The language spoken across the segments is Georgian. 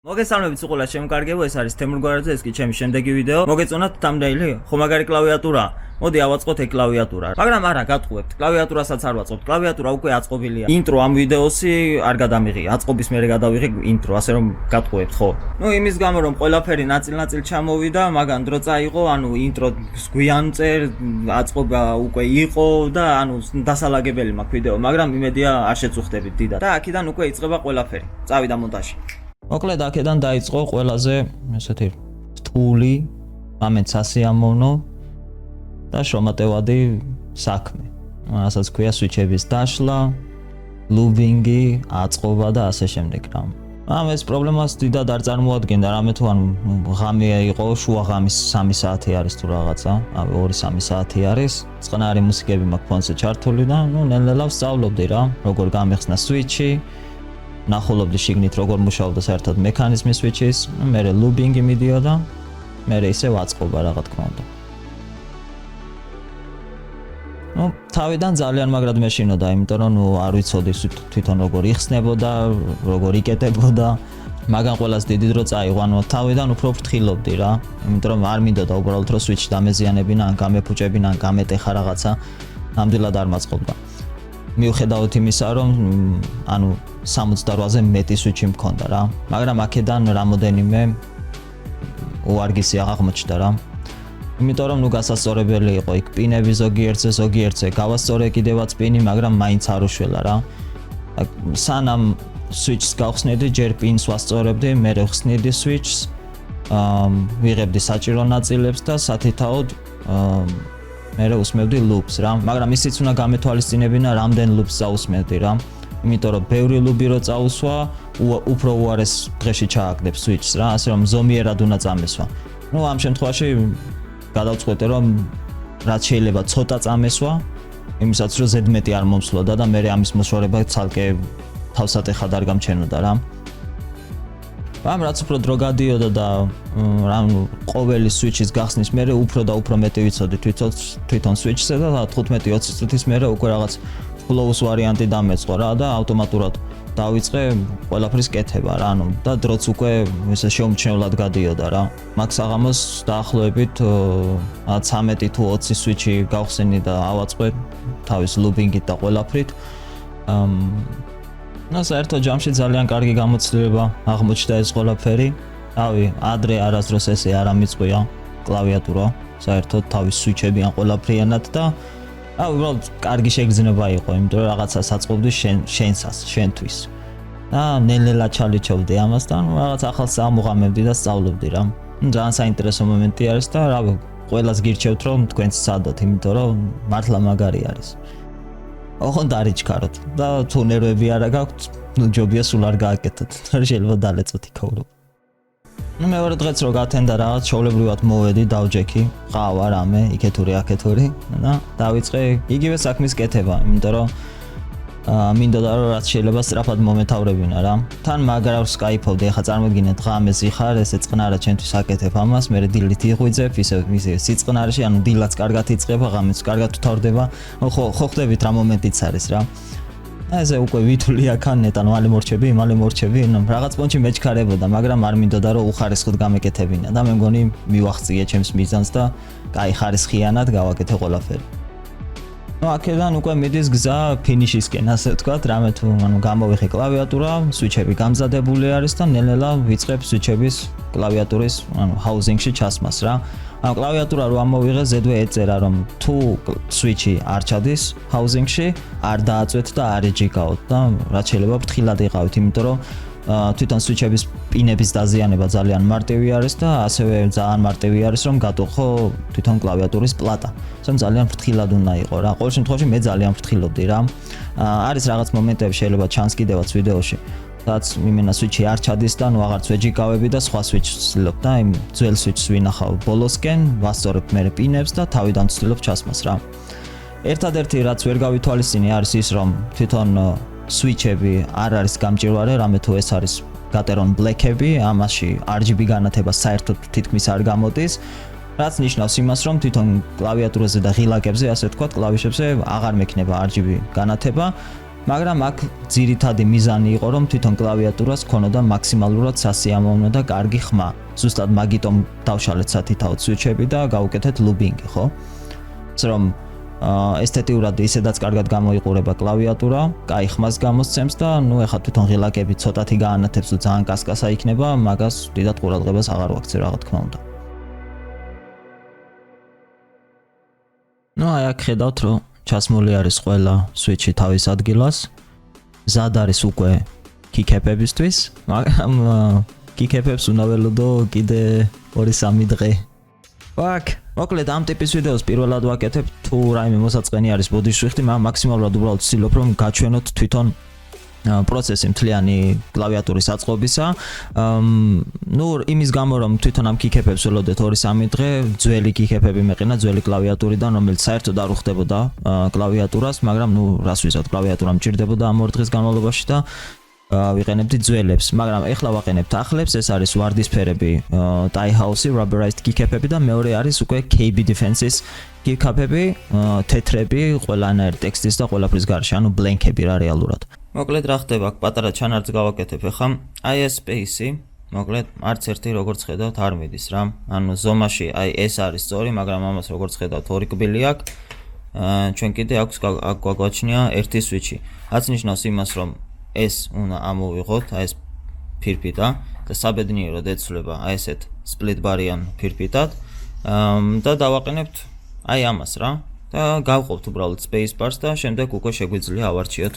მოგესალმებით უყურებთ შემკარგებო, ეს არის თემურ გვარაძე, ეს კი ჩემი შემდეგი ვიდეო. მოგეწონათ თამბნეილი? ხო მაგარი კლავიატურა. მოდი ავაწყოთ ეგ კლავიატურა. მაგრამ არა, გატყუებთ. კლავიატურასაც არ ვაწყობთ. კლავიატურა უკვე აწყობილია. ინტრო ამ ვიდეოსი არ გადამიღი. აწყობის მერე გადავიღე ინტრო, ასე რომ გატყუებთ, ხო? ნუ იმის გამო რომ ყველაფერი ნაწილ-ნაწილ ჩამოვიდა, მაგან დრო წაიღო, ანუ ინტრო გვიან წერ, აწყობა უკვე იყო და ანუ დასალაგებელი მაქვს ვიდეო, მაგრამ იმედია არ შეწუხდებით დიდად. და აქედან უკვე იწყება ყველაფერი. წავიდა მონტაჟი. მოკლედ აქედან დაიწყო ყველაზე ესეთი რთული, ამეთ სასიამოვნო და შრომატევადი საქმე. რასაც ქვია სვიჩების დაშლა, ლუბინგი, აწყობა და ასე შემდეგ რა. ეს პრობლემას დიდად არ წარმოადგენდა, რამე თუ ანუ ღამე იყო, შუა ღამის 3 საათი არის თუ რაღაცა, 2-3 საათი არის. წყნარი მუსიკები მაქვს ფონზე ჩართული და ნუ ნელ-ნელა ვსწავლობდი რა, როგორ გამიხსნა სვიჩი. ნახულობდი შიგნით როგორ მუშაობდა საერთოდ მექანიზმი სვიჩის, მერე ლუბინგი მიდიოდა, მერე ისევ აწყობა რა თქმა უნდა. ნუ თავიდან ძალიან მაგრად მეშინოდა, იმიტომ რომ ნუ არ ვიცოდი თვითონ როგორ იხსნებოდა, როგორ იკეტებოდა, მაგან ყველას დიდი დრო წაიღო, ანუ თავიდან უფრო ფრთხილობდი რა, იმიტომ რომ არ მინდოდა უბრალოდ რომ სვიჩი დამეზიანებინა, ან გამეფუჭებინა, ან გამეტეხა რაღაცა, ნამდვილად არ მაწყობდა. მიუხედავად იმისა, რომ ანუ 68-ზე მეტი სვიჩი მქონდა რა, მაგრამ აქედან რამოდენიმე უარგისი აღმოჩნდა რა. იმიტომ რომ ნუ გასასწორებელი იყო იქ პინები ზოგიერთზე გავასწორე კიდევაც პინი, მაგრამ მაინც არ უშველა რა. სანამ სვიჩს გავხსნედი, ჯერ პინს ვასწორებდი, მერე ვხსნიდი სვიჩს, ვიღებდი საჭირო ნაწილებს და სათითაოდ მერე უსმევდი ლუპს რა, მაგრამ ისიც უნდა გამეთვალისწინებინა, რამდენ ლუპს წაუსმევდი რა. იმიტომ რომ ბევრი ლუპი რო წაუსვა, უფრო უარეს დღეში ჩააგდებს სვიჩს რა, ასე რომ ზომიერად უნდა წამესვა. ნუ ამ შემთხვევაში გადავწყვეტე რომ რაც შეიძლება ცოტა წამესვა, იმისაც რომ ზედმეტი არ მომსვლოდა და მერე ამის მოშორება ცალკე თავსატეხად არ გამჩენოდა რა. ამ რაც უფრო დრო გადიოდა და ყოველი სვიჩის გახსნის მერე უფრო და უფრო მეტი ვიცოდი თვითონ სვიჩზე და 15-20 წუთის მერე უკვე რაღაც ფლოუს ვარიანტი დამეწყო რა და ავტომატურად დავიწყე ყველაფრის კეთება რა, ანუ და დროც უკვე ესე შეუმჩნევლად გადიოდა რა. მაგ საღამოს დაახლოებით 13 თუ 20 სვიჩი გავხსენი და ავაწყე თავის ლუბინგით და ყველაფრით. საერთოდ ჯამში ძალიან კარგი გამოცდილება აღმოჩნდა ეს ყველაფერი. ადრე არასდროს ესე არ ამიწყვია კლავიატურა, საერთოდ თავის სვიჩები ან ყველაფრიანად და უბრალოდ კარგი შეგრძნება იყო, იმიტომ რომ რაღაცას აწყობდი შენთვის. და ნელ-ნელა ჩალიჩოვდი ამასთან, რაღაც ახალს ამოღამებდი და სწავლობდი რა. ძალიან საინტერესო მომენტი არის და რავი, ყველას გირჩევთ რომ თქვენც სცადოთ, იმიტომ რომ მართლა მაგარი არის. ოღონდ არიჩქაროთ და თუ ნერვები არა გაქვთ, ნუ ჯობია სულ არ გააკეთოთ, შეიძლება დალეწოთ იქაურო. მეორე დღეც რო გათენდა რაღაც ჩაოლებრივად მოვედი, დავჯექი, ყავა რამე, იქეთური აქეთური და დავიწყე იგივე საქმის კეთება, იმიტომ რომ მინდოდა რომ რაც შეიძლება სწრაფად მომეთავრებინა რა. თან მაგრავს кайფობდი, ახლა წარმოგიდგენთ ღამე ზიხარ, ესე წყნარა ჩემთვის აკეთებ ამას, მე დილით იღვიძებ, ისე სიწყნარში, ანუ დილაც კარგად იწყება, ღამეც კარგად ვთავრდება. ხო ხდებით რა მომენტიც არის რა. ესე უკვე ვითვლი აქან ნეტან მალე მორჩები, რაღაც პონჩი მეჩქარებოდა, მაგრამ არ მინდოდა რომ უხარისხოდ გამეკეთებინა და მე მგონი მივახციე ჩემს მიზანს და კაი ხარისხიანად გავაკეთე ყველაფერი. აქედან უკვე მიდის გზა ფინიშისკენ, ასე ვთქვათ, რამე თუ ანუ გამოვიხე კლავიატურა, სვიჩები გამზადებული არის და ნელ-ნელა ვიწყებ სვიჩების კლავიატურის ანუ ჰაუზინგში ჩასმას რა. ანუ კლავიატურა რო ამოვიღე, ზედვე ეწერა რომ თუ სვიჩი არ ჩადის ჰაუზინგში, არ დააწვეთ და არ ეჯიკაოთ და რაც შეიძლება ფრთხილად იყავით, იმიტომ რომ თვითონ სვიჩების პინების დაზიანება ძალიან მარტივი არის და ასევე ძალიან მარტივი არის რომ გატოხო თვითონ კლავიატურის პლატა. ასე ძალიან ფრთხილად უნდა იყო რა. ყოველ შემთხვევაში მე ძალიან ფრთხილობდი რა. არის რაღაც მომენტები შეიძლება ჩანს კიდევაც ვიდეოში. რაც იმენა სვიჩი არ ჩადის და ნუ აღარც ვეჯიკავები და სხვა სვიჩს ვცდილობ და იმ ძველ სვიჩს ვინახავ ბოლოსკენ, ვასწორებ მერე პინებს და თავიდან ვცდილობ ჩასმას რა. ერთადერთი რაც ვერ გავითვალისწინე არის ის რომ თვითონ სვიჩები არ არის გამჭვირვალე, რამე თუ ეს არის გატერონ ბლეკები, ამაში RGB განათება საერთოდ თითქმის არ გამოდის, რაც ნიშნავს იმას, რომ თვითონ კლავიატურაზე და ღილაკებზე, ასე ვთქვათ, კლავიშებზე აღარ მექნება RGB განათება მაგრამ აქ ძირითადი მიზანი იყო, რომ თვითონ კლავიატურას ქონოდა მაქსიმალურად სასიამოვნო და კარგი ხმა. ზუსტად მაგიტომ დავშალეთ სათითაოდ სვიჩები და გავუკეთეთ ლუბინგი, ხო? ის რომ ესთეტიურად ისედაც კარგად გამოიყურება კლავიატურა, კაი ხმას გამოსცემს და ნუ ეხლა თვითონ ღილაკები ცოტათი გაანათებს თუ ძალიან კასკასა იქნება, მაგას დიდად ყურადღებას აღარ ვაქცევ რა თქმა უნდა. ნუ აი აქ ხედავთ რომ ჩასმული არის ყველა სვიჩი თავის ადგილას. მზად არის უკვე კიკეპებისთვის, მაგრამ კიკეპებს უნდა ველოდო კიდე 2-3 დღე. ვაკ, მოკლედ ამ ტიპის ვიდეოს პირველად ვაკეთებ, თუ რაიმე მოსაწყენი არის ბოდიშვიხტი, მაგრამ მაქსიმალურად უბრალოდ ვცდილობ რომ გაჩვენოთ თვითონ პროცესი მთლიანი კლავიატურის აწყობისა. ნუ იმის გამო რომ თვითონ ამ კიკეპებს ველოდეთ 2-3 დღე, ძველი კიკეპები მეყინა ძველი კლავიატურიდან, რომელიც საერთოდ არ უხდებოდა კლავიატურას, მაგრამ ნუ რას ვიზავთ, კლავიატურა მჭირდებოდა ამ 2 დღის განმავლობაში და ვიყენებდი ძველებს, მაგრამ ეხლა ვაყენებთ ახლებს, ეს არის ვარდისფერები, Taihouse rubberized keycap-ები და მეორე არის უკვე KB Defense-ის keycap-ები, თეთრები, ყველანაირ ტექსტის და ყველაფრის გარშე, ანუ blank-ები რა რეალურად. მოკლედ რა ხდება, აქ პატარა ჩანართს გავაკეთებ ეხლა, აი ეს space-ი, მოკლედ არც ერთი როგორც ხედავთ არ მიდის რა. ანუ ზომაში აი ეს არის სწორი, მაგრამ ამას როგორც ხედავთ ორი კბილი აქვს. ჩვენ კიდე აქვს აქ გვაგვაჩნია ერთი სვიჩი. რაც ნიშნავს იმას, რომ ეს უნდა ამოვიღოთ, აი ეს ფირფიტა და საბედნიეროდ ეცვლება აი ესეთ split bar-იან ფირფიტად და დავაყენებთ აი ამას რა და გავყოფთ უბრალოდ space bars და შემდეგ უკვე შეგვიძლია ავარჩიოთ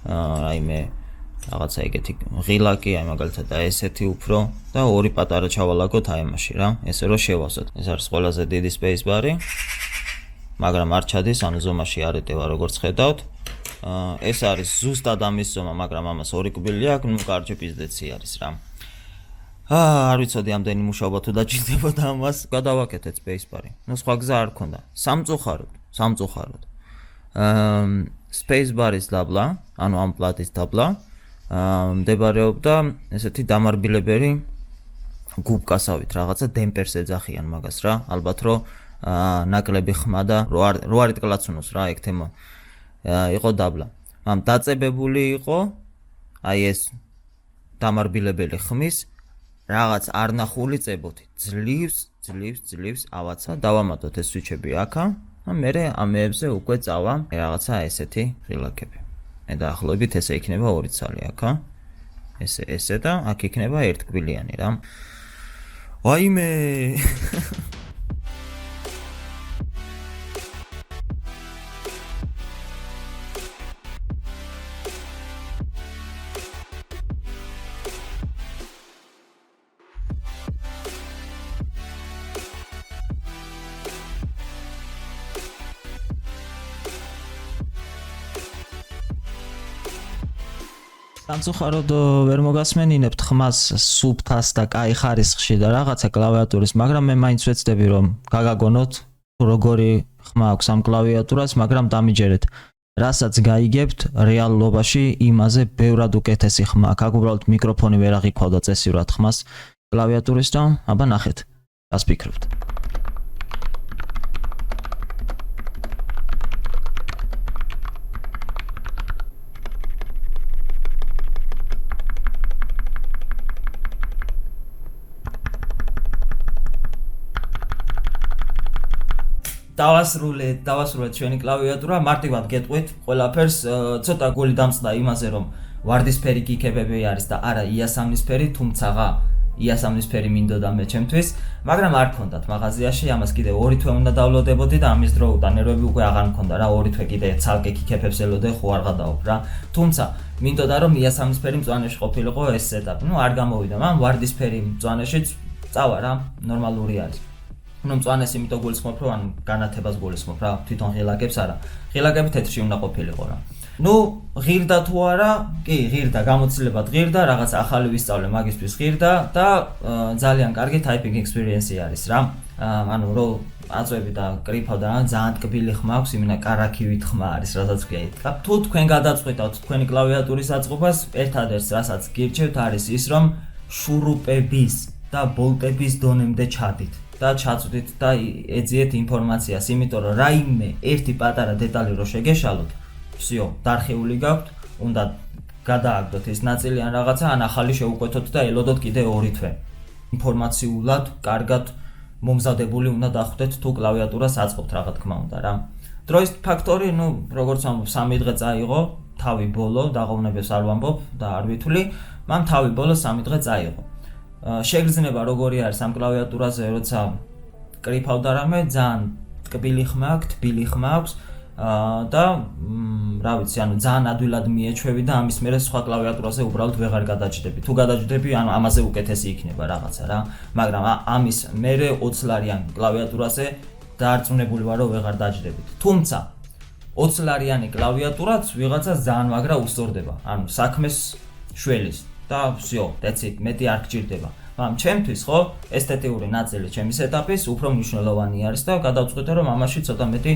რაიმე რაღაცა ეგეთი ღილაკი, აი მაგალითად აი ესეთი უფრო და ორი პატარა ჩავალაგოთ აი ამაში რა, ესე რომ შევასოთ. ეს არის ყველაზე დიდი space bar-ი, მაგრამ არ ჩადის, ანუ ზომაში არ ეტევა როგორც ხედავთ. ეს არის ზუსტად ამის ზომა, მაგრამ ამას ორი კბილი აქვს, ნუ კარჯი პიზდეცი არის რა. არ ვიცოდი ამდენი მუშაობა თუ დაჭირდებოდა ამას, გადავაკეთეთ space bar-ი. ნუ სხვა გზა არ ქონდა. სამწუხაროდ. space bar-ის დაბლა, ანუ ამ პლატის დაბლა, მდებარეობდა ესეთი დამარბილებელი გუბკასავით, რაღაცა დემპერს ეძახიან მაგას რა. ალბათ რომ ნაკლები ხმა და რო არ იტკლაცუნოს რა ეგ თემა. იყო დაბლა. ამ დაწებებული იყო აი ეს დამარბილებელი ხმის რაღაც არნახული წებოთი. ძლივს ავაცა, დავამატოთ ეს სვიჩები აქა. მერე ამეებზე უკვე წავა რაღაცა ესეთი ღილაკები. მე დაახლოებით ესე იქნება ორი ცალი აქა. ესე და აქ იქნება ერთკბილიანი რა. ვაიმე სამწუხაროდ ვერ მოგასმენინებთ ხმას სუფთას და კაი ხარისხში და რაღაცა კლავიატურის, მაგრამ მე მაინც ვეცდები რომ გაგაგონოთ როგორი ხმა აქვს ამ კლავიატურას, მაგრამ დამიჯერეთ. რასაც გაიგებთ რეალობაში იმაზე ბევრად უკეთესი ხმა აქვს. აქ უბრალოდ მიკროფონი ვერ აღიქვავდა წესიურად ხმას კლავიატურის და აბა ნახეთ. რას ფიქრობთ? დავასრულეთ ჩვენი კლავიატურა, მარტივად გეტყვით ყველაფერს, ცოტა გული დამწყდა იმაზე რომ ვარდისფერი კიკეპები არის და არა იასამნისფერი, თუმცა იასამნისფერი მინდოდა მე ჩემთვის, მაგრამ არ ქონდათ მაღაზიაში, ამას კიდე 2 თვე უნდა დავლოდებოდი და ამის დრო და ნერვები უკვე აღარ მქონდა რა, 2 თვე კიდე ცალკე კიკეპებს ელოდე, ხო არ გადაობ რა. თუმცა მინდოდა რომ იასამნისფერი მწვანეში ყოფილიყო ეს სეტაპი. ნუ არ გამოვიდა, მაგრამ ვარდისფერი მწვანეშიც წავა რა, ნორმალური არის. ნუ მწვანეს იმიტომ გულისხმობ რომ ანუ განათებას გულისხმობ რა, თვითონ ღილაკებს არა. ღილაკები თეთრში უნდა ყოფილიყო რა. ნუ ღირდა თუ არა, კი ღირდა, გამოცდილებად ღირდა, რაღაც ახალი ვისწავლე მაგისთვის ღირდა და ძალიან კარგი typing experience არის რა. ანუ რო აწვევი და კრიფავ და ძალიან ტკბილი ხმა აქვს, იმენა კარაქივით ხმა არის, რასაც გეითქა. თუ თქვენ გადაწყვეტავთ თქვენი კლავიატურის აწყობას, ერთადერთს რასაც გირჩევთ არის ის რომ შურუპების და ბოლტების დონემდე ჩადით. და ჩაწვდით და ეძიეთ ინფორმაციას, იმიტომ რომ რაიმე ერთი პატარა დეტალი რო შეგეშალოთ, всё, დარხეული გაქვთ, უნდა გადააგდოთ ის ნაწილი ან რაღაცა, ან ახალი შევუკვეთოთ და ელოდოთ კიდე 2 თვე. ინფორმაციულად, კარგად მომზადებული უნდა დახვდეთ თუ კლავიატურას აწყობთ რა თქმა უნდა რა. დროის ფაქტორი, როგორც ვამბობ, 3 დღე წაიღო, თავი ბოლო, დაღოვნებებს არ ვამბობ და არ ვითვლი, მან თავი ბოლო 3 დღე წაიღო. შეგრძნება როგორი არის ამ კლავიატურაზე, როცა კრიფავდა რამე, ძალიან ტკბილი ხმა აქვს, თბილი ხმა აქვს და რა ვიცი, ძალიან ადვილად მიეჩვევი და ამის მერე სხვა კლავიატურაზე უბრალოდ ვეღარ გადაჯდები. თუ გადაჯდები, ამაზე უკეთესი იქნება რაღაცა რა, მაგრამ ამის მერე 20 ლარიან კლავიატურაზე დაარწმუნებული ვარ, რომ ვეღარ დაჯდებით. თუმცა 20 ლარიანი კლავიატურაც ვიღაცას ძალიან მაგრა უსწორდება. საქმეს შველის და всё, that's it, მეტი არ გჭირდება. მაგრამ ჩემთვის ხო, ესთეტიური ნაწილი ჩემის ეტაპის უფრო მნიშვნელოვანი არის და გადავწყვიტე, რომ ამაში ცოტა მეტი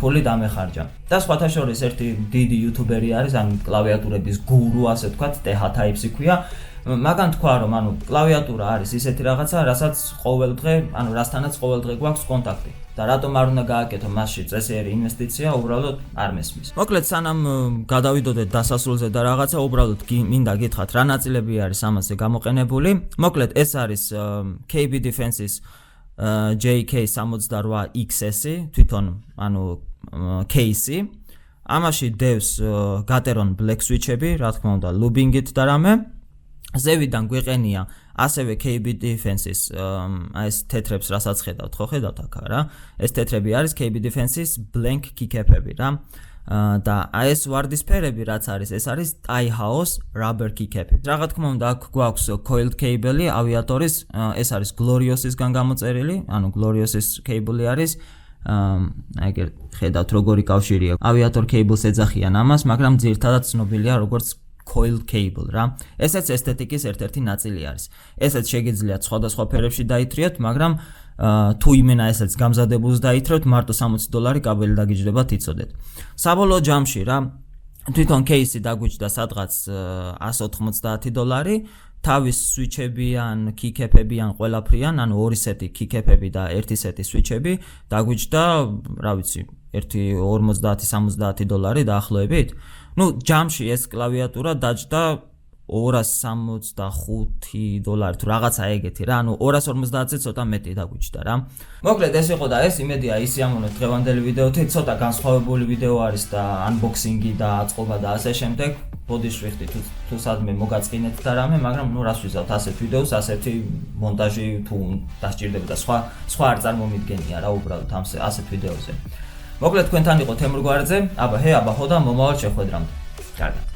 ფული დამეხარჯა. და სხვათა შორის ერთი დიდი იუთუბერი არის, კლავიატურების გურუ, ასე ვთქვათ, TH Types-ი ქვია. მაგან თქვა, რომ კლავიატურა არის ისეთი რაღაცა, რასაც ყოველდღე, რასთანაც ყოველდღე გვაქვს კონტაქტი. და რატომ არ უნდა გააკეთო მასში წესიერი ინვესტიცია, უბრალოდ არ მესმის. მოკლედ, სანამ გადავიდოდეთ დასასრულზე და რაღაცა, უბრალოდ მინდა გითხრათ, რა ნაწილები არის ამაზე გამოყენებული. მოკლედ, ეს არის KB Defense-ის JK68XS-ი, თვითონ, case-ი. ამაში დევს Gateron Black switch-ები, რა თქმა უნდა, lubing-ით და რამე. ზევიდან გვიყენია ასევე KB Defense-ის ეს თეთრებს რასაც ხედავთ, ხო ხედავთ აქ რა? ეს თეთრები არის KB Defense-ის blank keycap-ები რა. და ეს ვარდისფერები რაც არის, ეს არის Taihao's rubber keycap-ები. რა თქმა უნდა, აქ გვაქვს coiled cable-ი ავიატორის, ეს არის Glorious-ისგან გამოწერილი, Glorious-ის cable-ი არის. ეგერ ხედავთ როგორი კავშირია. ავიატორ cable-ს ეძახიან ამას, მაგრამ ძირითადად ცნობილია როგორც coiled cable რა. ესეც ესთეტიკის ერთ-ერთი ნაწილი არის. ესეც შეგიძლიათ სხვადასხვა ფერებში დაითრიოთ, მაგრამ თუ იმენა ესეც გამზადებულს დაითრიოთ, მარტო $60 კაბელი დაგიჯდებათ იცოდეთ. საბოლოო ჯამში რა, თვითონ case-ი დაგვიჯდა სადღაც $190, თავის switch-ები ან keycap-ები ან ყველაფრიან, 2 სეტი keycap-ები და 1 სეტი switch-ები დაგვიჯდა, რა ვიცი, $50-70 დაახლოებით. ჯამში ეს კლავიატურა დაჯდა $265 თუ რაღაცა ეგეთი რა, 250-ზე ცოტა მეტი დაგვიჯდა რა. მოკლედ ეს იყო და ეს იმედია ისიამოვნეთ დღევანდელი ვიდეოთი, ცოტა განსხვავებული ვიდეო არის და unboxing-ი და აწყობა და ასე შემდეგ. ბოდიშ ვიხდი თუ სადმე მოგაწყინეთ და რამე, მაგრამ რას ვიზავთ ასეთ ვიდეოს, ასეთი მონტაჟი თუ დასჭირდება და სხვა არ წარმომიდგენია რა უბრალოდ ასეთ ვიდეოზე. მოკლედ თქვენთან იყო თემურ გვარდზე, აბა ჰე, აბა ხო და მომავალ შეხვედრამდე. კარგად.